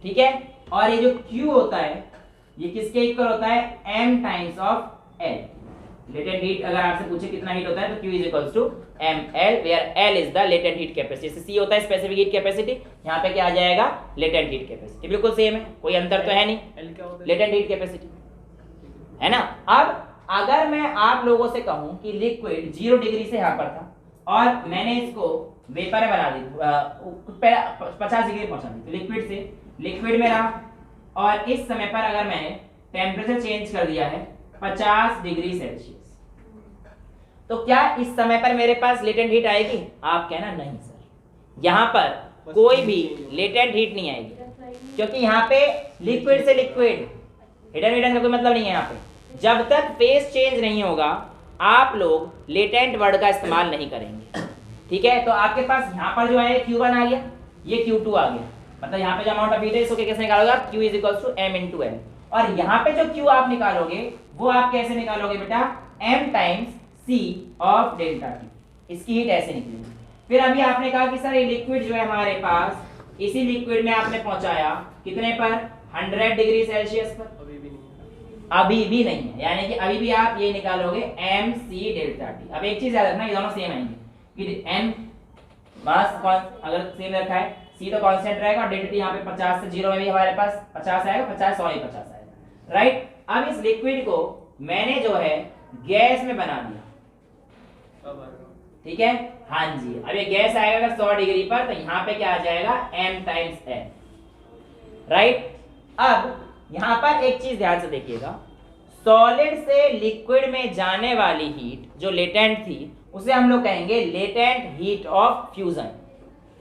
ठीक है। और ये जो Q होता है ये किसके इक्वल होता है, m times of L। Latent heat अगर आपसे पूछे कितना हीट होता है तो Q is equals to ml, where L is the latent heat capacity, C होता है स्पेसिफिक हीट कैपेसिटी, यहाँ पे क्या आ जाएगा, लेटेंट हीट कैपेसिटी, बिल्कुल सेम है, कोई अंतर तो है नहीं, L क्या होता है, लेटेंट हीट कैपेसिटी, है ना। अब अगर मैं आप लोगों से कहूं कि लिक्विड 0 डिग्री से यहाँ पर था और मैंने इसको वेपर में बना दी, 50 डिग्री पहुंचा दी, तो लिक्विड से लिक्विड में रहा, और इस समय पर अगर मैंने टेम्परेचर चेंज कर दिया है 50 डिग्री सेल्सियस, तो क्या इस समय पर मेरे पास लेटेंट हीट आएगी, आप कहना नहीं सर, यहाँ पर कोई भी लेटेंट हीट नहीं आएगी, क्योंकि यहाँ पे लिक्विड से लिक्विड, हिडन हिडन का कोई मतलब नहीं है यहाँ पे, जब तक फेज चेंज नहीं होगा आप लोग लेटेंट वर्ड का इस्तेमाल नहीं करेंगे, ठीक है। तो आपके पास यहाँ पर जो है Q1 आ गया, ये Q2 आ गया, मतलब यहाँ पे जो अमाउंट ऑफ हीट है इसको कैसे निकालोगे आप, Q is equals to m into L, और यहाँ पे जो Q आप निकालोगे वो आप कैसे निकालोगे बेटा, m times C of delta T, इसकी हीट ऐसे निकलेगी। फिर अभी आपने कहा कि सर ये लिक्विड जो है हमारे पास, इसी लिक्विड में आपने पहुंचाया कितने पर, 100 डिग्री सेल्सियस पर, अभी भी नहीं है, यानी कि अभी भी आप ये निकालोगे mc डेल्टा T। अब एक चीज याद रखना, ये दोनों सेम आएंगे कि m मास अगर सेम रखा है, c तो कांस्टेंट रहेगा, और डेल्टा T यहाँ पे 50 से 0 में भी हमारे पास 50 आएगा, 50 100 ही 50 आएगा, राइट। अब इस लिक्विड को मैंने जो है गैस में बना दिया, ठीक है, हाँ जी। अब ये गैस आएगा अगर 100 डिग्री पर, तो यहाँ पे क्या आ जाएगा, m टाइम्स n, राइट। अब यहाँ पर एक चीज ध्यान से देखिएगा, सॉलिड से लिक्विड में जाने वाली हीट जो लेटेंट थी उसे हम लोग कहेंगे लेटेंट हीट ऑफ फ्यूजन।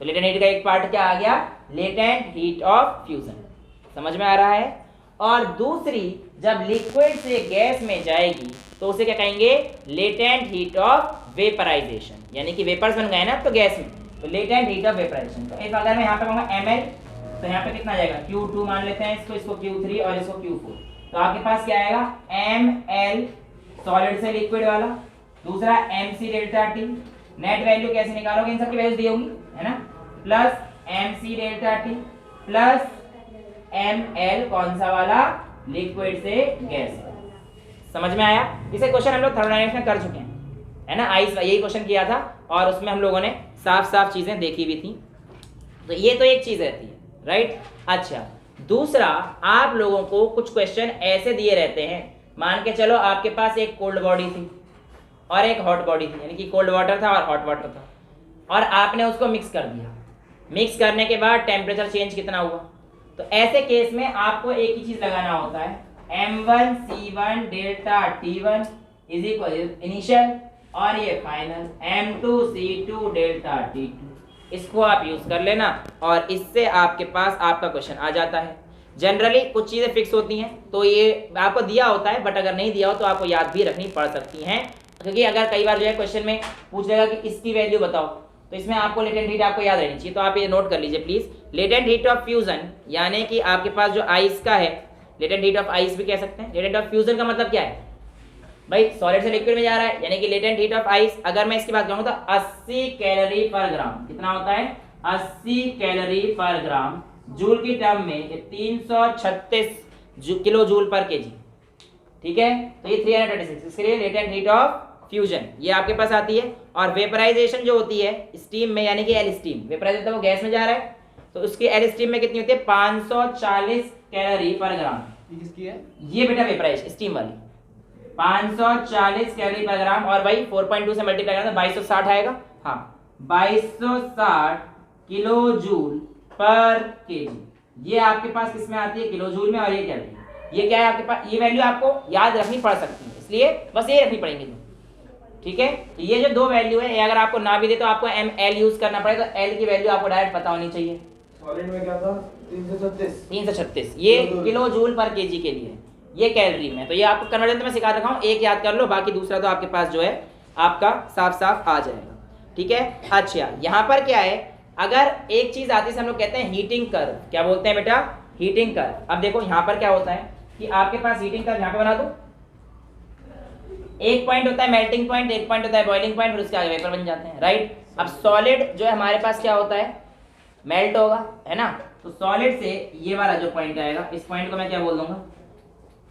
तो लेटेंट हीट का एक पार्ट क्या आ गया, लेटेंट हीट ऑफ फ्यूजन, समझ में आ रहा है। और दूसरी, जब लिक्विड से गैस में जाएगी तो उसे क्या कहेंगे, लेटेंट हीट ऑफ वेपराइजेशन, यानी कि वेपर्स बन गए ना अब तो गैस में, तो लेटेंट हीट ऑफ वेपराइजेशन। तो एक अगर मैं यहाँ पे कहूँगा ml, तो यहाँ पे कितना आ जाएगा, Q2 मान लेते हैं इसको Q3 और इसको Q4, तो आपके पास क्या आएगा, ml सॉलिड से लिक्विड वाला, दूसरा mc delta T, net value कैसे निकालोगे, इन सब की वैल्यूज दी होंगी, है ना, plus mc delta T plus ml कौन सा वाला, लिक्विड से गैस। समझ में आया। इसे क्वेश्चन हम लोग थर्मोडायनामिक्स में कर चुके हैं, है ना, आइस यही क्वेश्चन किया था और उसमें हम लोगों ने साफ साफ चीजें देखी भी थी। तो ये तो एक चीज रहती है, राइट। अच्छा, दूसरा, आप लोगों को कुछ क्वेश्चन ऐसे दिए रहते हैं, मान के चलो आपके पास एक कोल्ड बॉडी थी और एक हॉट बॉडी थी, यानी कि कोल्ड वाटर था और हॉट वाटर था, और आपने उसको मिक्स कर दिया। मिक्स करने के बाद टेम्परेचर चेंज कितना हुआ? तो ऐसे केस में आपको एक ही चीज लगाना होता है, m1c1 delta t1 is equal initial और ये फाइनल m2c2 डेल्टा t2। इसको आप यूज कर लेना और इससे आपके पास आपका क्वेश्चन आ जाता है। जनरली कुछ चीज़ें फिक्स होती हैं तो ये आपको दिया होता है, बट अगर नहीं दिया हो तो आपको याद भी रखनी पड़ सकती हैं, क्योंकि अगर कई बार जो है क्वेश्चन में पूछ लेगा कि इसकी वैल्यू बताओ, तो इसमें आपको लेटेंट हीट आपको याद रहनी चाहिए। तो आप ये नोट कर लीजिए please, latent heat of fusion, यानी कि आपके पास जो आइस का है, लेटेंट हीट ऑफ आइस भी कह सकते हैं। लेटेंट ऑफ फ्यूजन का मतलब क्या है भाई? सॉलिड से लिक्विड में जा रहा है, यानी कि लेटेंट हीट ऑफ आइस अगर मैं इसकी बात करूँ तो 80 कैलोरी पर ग्राम। कितना होता है? 80 कैलोरी पर ग्राम। जूल की टर्म में ये 336 किलो जूल पर केजी। ठीक है, तो ये 336, इसके लिए लेटेंट हीट ऑफ फ्यूजन ये आपके पास आती है। और वेपराइजेशन जो होती है स्टीम में, यानी कि एल स्टीम, वेपराइजेशन वो गैस में जा रहा है, तो उसकी एल स्टीम में कितनी होती है? 540 कैलोरी पर ग्राम। ये किसकी है? ये बेटा वेपराइज स्टीम वाली 540 कैलोरी पर ग्राम, और भाई 4.2 से मल्टीप्लाई करना तो 2260 आएगा। हाँ, 2260 किलो जूल पर केजी। ये आपके पास किस में आती है? किलो जूल में। और ये क्या है? ये क्या है आपके पास? ये वैल्यू आपको याद रखनी पड़ सकती है, इसलिए बस ये रखनी पड़ेंगी। ठीक है, ये जो दो वैल्यू है, ये अगर आपको ना भी दे तो आपको एम एल यूज करना पड़ेगा, तो एल की वैल्यू आपको डायरेक्ट पता होनी चाहिए। सॉलिड में क्या था? 336 ये किलो जूल पर केजी के लिए, ये कैलोरी में। तो ये आपको कन्वर्जन तो मैं सिखा रखा हूँ, एक याद कर लो, बाकी दूसरा तो आपके पास जो है आपका साफ साफ आ जाएगा। ठीक है, अच्छा यहाँ पर क्या है, अगर एक चीज आती है हम लोग कहते हैं हीटिंग कर्व। क्या बोलते हैं बेटा? Heating curve. अब देखो यहाँ पर क्या होता है कि आपके पास हीटिंग कर्व यहाँ पे बना दो, एक पॉइंट होता है मेल्टिंग पॉइंट, एक पॉइंट होता है बॉइलिंग पॉइंट, फिर उसके आगे वेपर बन जाते हैं, राइट। अब सॉलिड जो है हमारे पास क्या होता है? मेल्ट होगा, है ना। तो सॉलिड से ये वाला जो पॉइंट आएगा, इस पॉइंट को मैं क्या बोल दूंगा?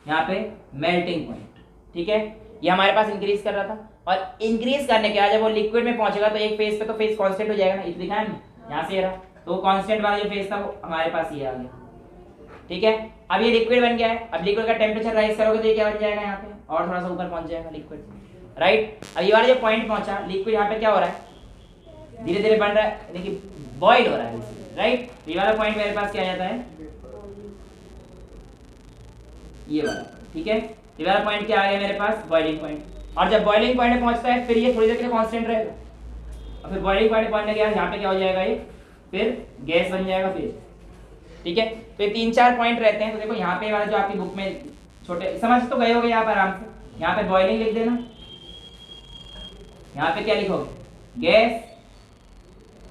यहाँ पे मेल्टिंग पॉइंट। ठीक है, ये हमारे पास इंक्रीज कर रहा था, और इंक्रीज करने के बाद जब वो लिक्विड में पहुंचेगा तो एक फेज पे तो फेज कांस्टेंट हो जाएगा ना, इतना दिखा है यहाँ से रहा, तो कांस्टेंट वाला जो फेज था वो हमारे पास ये आ गया। ठीक है, अब ये लिक्विड बन गया है। अब लिक्विड का टेम्परेचर राइज करोगे तो ये क्या बन जाएगा? यहाँ पे और थोड़ा सा ऊपर पहुंच जाएगा लिक्विड, राइट। अब ये वाला जो पॉइंट पहुंचा, लिक्विड यहाँ पे क्या हो रहा है? धीरे धीरे बन रहा है, यानी कि बॉइल हो रहा है, राइट। ये वाला पॉइंट मेरे पास क्या आ जाता है? ये वाला। ठीक है, ये वाला पॉइंट क्या आ गया मेरे पास? Boiling point. और जब बॉइलिंग पॉइंट में पहुंचता है फिर ये थोड़ी देर के लिए कांस्टेंट रहेगा, और फिर बॉइलिंग पॉइंट पहुंचने के बाद यहाँ पे क्या हो जाएगा? ये फिर गैस बन जाएगा फिर। ठीक है, तो ये 3-4 पॉइंट रहते हैं। तो देखो यहाँ पे वाला जो आपकी बुक में छोटे समझ तो गए होगे, यहाँ पर आराम से, यहाँ पे बॉइलिंग लिख देना, यहाँ पे क्या लिखोगे? गैस।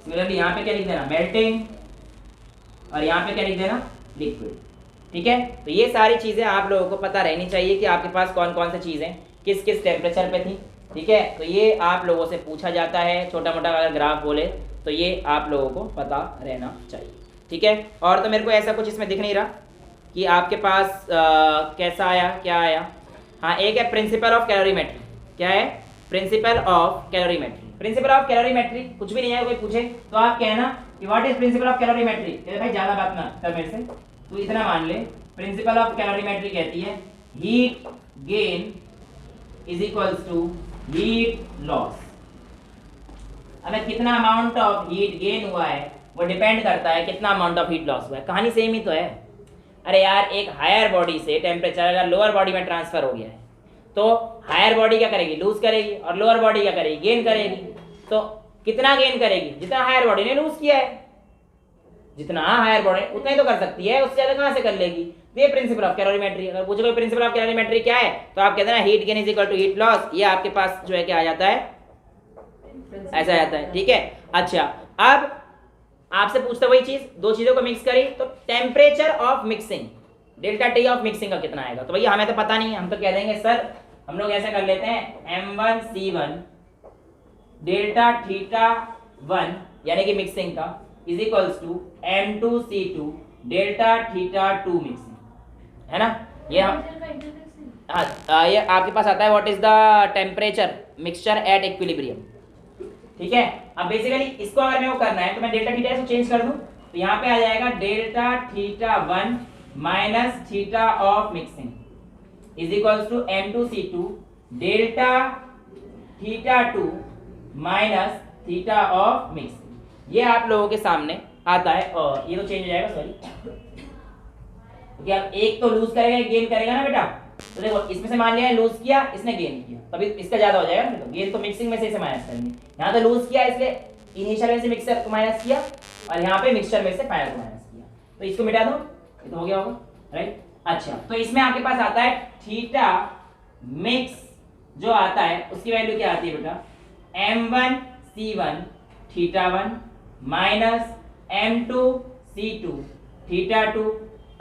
सिमिलरली यहाँ पे क्या लिख देना? मेल्टिंग। और यहाँ पे क्या लिख देना? लिक्विड। ठीक है, तो ये सारी चीजें आप लोगों को पता रहनी चाहिए कि आपके पास कौन कौन सी चीजें किस किस टेम्परेचर पे थी। ठीक है, तो ये आप लोगों से पूछा जाता है, छोटा मोटा अगर ग्राफ बोले तो ये आप लोगों को पता रहना चाहिए। ठीक है, और तो मेरे को ऐसा कुछ इसमें दिख नहीं रहा कि आपके पास कैसा आया, क्या आया। हाँ, एक है प्रिंसिपल ऑफ कैलोरीमेट्री। क्या है? Principle of calorimetry. Principle of calorimetry कुछ भी नहीं है, कोई पूछे तो आप कहना कि what is principle of calorimetry. भाई ज्यादा बात ना कर मेरे से, तो इतना मान ले, प्रिंसिपल ऑफ कैलोरीमेट्री कहती है heat gain is equals to heat loss. हमें कितना अमाउंट ऑफ हीट गेन हुआ है वो डिपेंड करता है कितना अमाउंट ऑफ हीट लॉस हुआ है। कहानी सेम ही तो है। अरे यार, एक हायर बॉडी से टेम्परेचर अगर लोअर बॉडी में ट्रांसफर हो गया है तो हायर बॉडी क्या करेगी? लूज करेगी, और लोअर बॉडी क्या करेगी? गेन करेगी। तो कितना गेन करेगी? जितना हायर बॉडी ने लूज किया है, जितना हायर बॉडी उतना ही तो कर सकती है, उससे ज्यादा कहां से कर लेगी? ये प्रिंसिपल ऑफ कैलोरीमेट्री। अगर पूछोगे प्रिंसिपल ऑफ कैलोरीमेट्री क्या है, तो आप कहते हैं ना heat gain is equal to heat loss. ये आपके पास जो है क्या आ जाता है? ऐसा आ जाता है। ठीक है, अच्छा, अब आपसे पूछता वही चीज, दो चीजों को मिक्स करी तो temperature of mixing, delta T of mixing का कितना आएगा? तो भैया हमें तो पता नहीं है, हम तो कह देंगे सर, हम लोग ऐसा कर लेते हैं m1c1 डेल्टा थीटा 1 यानी कि मिक्सिंग का is equals to m2c2 delta theta 2 mixing, है ना। ये हम ये आपके पास आता है what is the temperature mixture at equilibrium. ठीक है, अब बेसिकली इसको अगर मैं वो करना है तो मैं डेल्टा थीटा से चेंज कर दूं, तो यहाँ पे आ जाएगा delta theta 1 minus theta of mixing is equals to m2c2 delta theta 2 minus theta of mix. ये आप लोगों के सामने आता है और ये तो चेंज हो जाएगा, सॉरी, क्योंकि आप एक तो लूज करेगा एक गेन करेगा ना बेटा। तो देखो इसमें से मान लिया लूज किया, इसने गेन किया, तभी इसका ज्यादा हो जाएगा ना। तो गेन तो मिक्सिंग में से इसे माइनस करेंगे। यहाँ तो लूज किया इसलिए इनिशियल में से मिक्सर को माइनस किया और यहाँ पे मिक्सचर में से फाइनल को माइनस किया। तो इसको मिटा दो, ये तो हो गया होगा, राइट। अच्छा, तो इसमें आपके पास आता है थीटा मिक्स जो आता है उसकी वैल्यू क्या आती है बेटा, m1 c1 theta 1 minus m2 c2 theta 2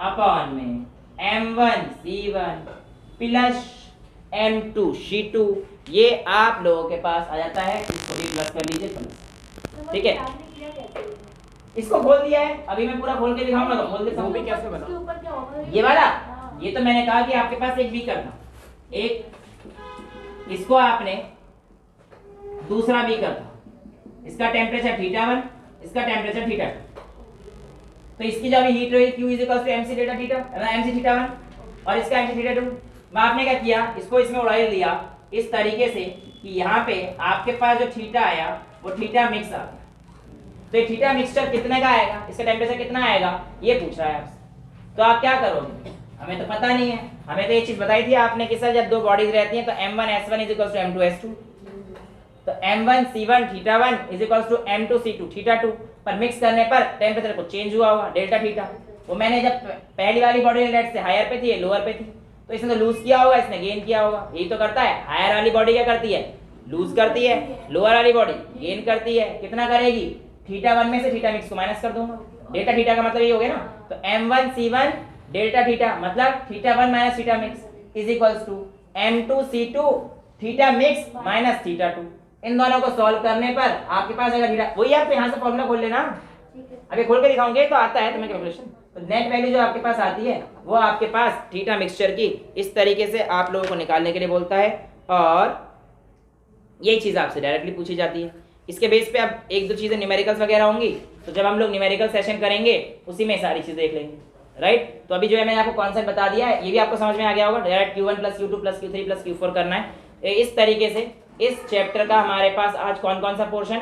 upon में m1 c1 plus m2 c2। ये आप लोगों के पास आ जाता है, इसको भी प्लस कर लीजिए प्लस, ठीक है। इसको खोल दिया है, अभी मैं पूरा खोल के दिखाऊंगा तो खोल देता हूं। भी कैसे बना ये वाला, ये तो मैंने कहा कि आपके पास एक बीकर था, एक इसको आपने दूसरा बीकर था, इसका टेम्परेचर थीटा 1, इसका टेम्परेचर थीटा 2। तो इसकी जब हीट रही Q equals to mc theta theta mc theta 1 और इसका mc थीटा 2। मैं आपने क्या किया, इसको इसमें उड़ा लिया इस तरीके से कि यहाँ पे आपके पास जो थीटा आया वो थीटा मिक्स आ गया। तो ये थीटा मिक्सचर कितने का आएगा, इसका टेम्परेचर कितना आएगा, ये पूछ रहा है आपसे। तो आप क्या करोगे, हमें तो पता नहीं है, हमें तो ये चीज बताई थी आपने कि सर जब दो बॉडीज रहती हैं तो m1 s1 is equals to m2 s2, तो m1 c1 theta 1 is equals to m2 c2 theta 2 पर मिक्स करने पर टेम्परेचर को चेंज हुआ होगा डेल्टा थीटा। वो मैंने जब पहली वाली बॉडी लेट से हायर पे थी, ये लोअर पे थी, तो इसने तो लूज किया होगा, इसने गेन किया होगा। यही तो करता है, हायर वाली बॉडी क्या करती है, लूज करती है, लोअर वाली बॉडी गेन करती है। कितना करेगी, थीटा 1 में से थीटा मिक्स को माइनस कर दूंगा, डेल्टा थीटा का मतलब ये हो गया ना। तो m1 c1 डेल्टा थीटा मतलब theta 1 minus theta mix is equals to m2 c2 theta mix minus theta 2। इन दोनों को सॉल्व करने पर आपके पास अगर थीटा, वही आप यहाँ से फॉर्मूला खोल लेना, अभी खोल के दिखाऊंगे तो आता है तुम्हें कैलकुलेशन। तो नेट वैल्यू जो आपके पास आती है वो आपके पास थीटा मिक्सचर की इस तरीके से आप लोगों को निकालने के लिए बोलता है, और ये चीज़ आपसे डायरेक्टली पूछी जाती है। इसके बेस पे अब एक दो चीज़ें न्यूमेरिकल्स वगैरह होंगी, तो जब हम लोग न्यूमेरिकल सेशन करेंगे उसी में सारी चीज़ें देख लेंगे, राइट। तो अभी जो है मैंने आपको कॉन्सेप्ट बता दिया है, ये भी आपको समझ में आ गया होगा। Direct Q1 plus Q2 plus Q3 plus Q4 करना है। इस तरीके से इस चैप्टर का हमारे पास आज कौन कौन सा पोर्शन,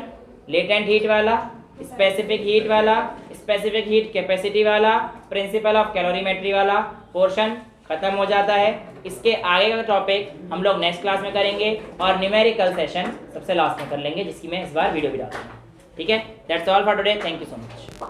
लेटेंट हीट वाला, स्पेसिफिक हीट वाला, स्पेसिफिक हीट कैपेसिटी वाला, प्रिंसिपल ऑफ कैलोरीमेट्री वाला पोर्शन खत्म हो जाता है। इसके आगे का टॉपिक हम लोग नेक्स्ट क्लास में करेंगे और न्यूमेरिकल सेशन सबसे लास्ट में कर लेंगे, जिसकी मैं इस बार वीडियो भी डालूंगा। ठीक है, that's all for today, thank you so much.